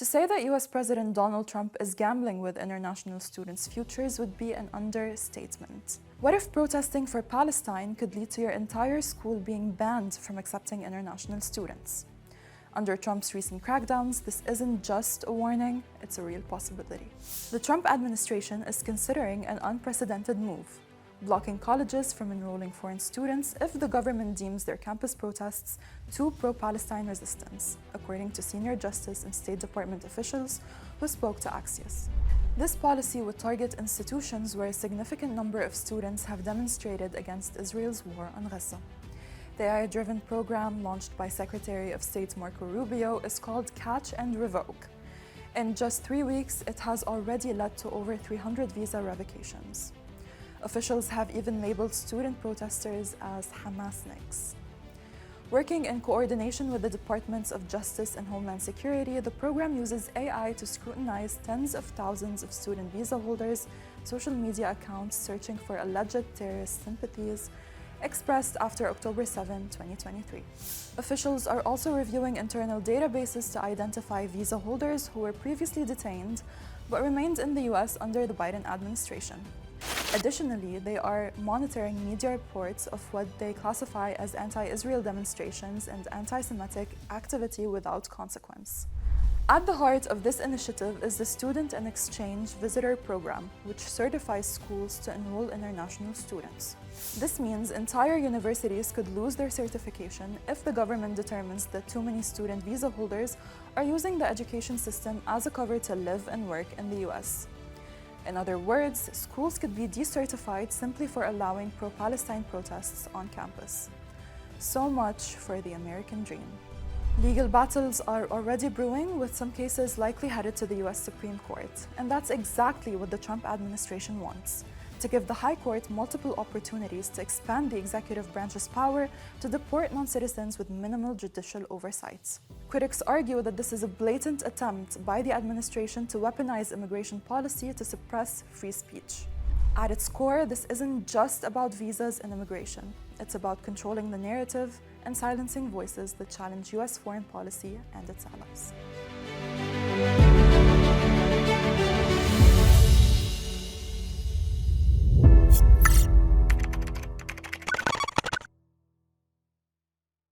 To say that US President Donald Trump is gambling with international students' futures would be an understatement. What if protesting for Palestine could lead to your entire school being banned from accepting international students? Under Trump's recent crackdowns, this isn't just a warning, it's a real possibility. The Trump administration is considering an unprecedented move, blocking colleges from enrolling foreign students if the government deems their campus protests too pro-Palestine resistance, according to senior Justice and State Department officials who spoke to Axios. This policy would target institutions where a significant number of students have demonstrated against Israel's war on Gaza. The AI-driven program launched by Secretary of State Marco Rubio is called Catch and Revoke. In just 3 weeks, it has already led to over 300 visa revocations. Officials have even labeled student protesters as Hamasniks. Working in coordination with the Departments of Justice and Homeland Security, the program uses AI to scrutinize tens of thousands of student visa holders' social media accounts searching for alleged terrorist sympathies expressed after October 7, 2023. Officials are also reviewing internal databases to identify visa holders who were previously detained but remained in the US under the Biden administration. Additionally, they are monitoring media reports of what they classify as anti-Israel demonstrations and anti-Semitic activity without consequence. At the heart of this initiative is the Student and Exchange Visitor Program, which certifies schools to enroll international students. This means entire universities could lose their certification if the government determines that too many student visa holders are using the education system as a cover to live and work in the US. In other words, schools could be decertified simply for allowing pro-Palestine protests on campus. So much for the American dream. Legal battles are already brewing, with some cases likely headed to the US Supreme Court. And that's exactly what the Trump administration wants: to give the High Court multiple opportunities to expand the executive branch's power to deport non-citizens with minimal judicial oversight. Critics argue that this is a blatant attempt by the administration to weaponize immigration policy to suppress free speech. At its core, this isn't just about visas and immigration. It's about controlling the narrative and silencing voices that challenge US foreign policy and its allies.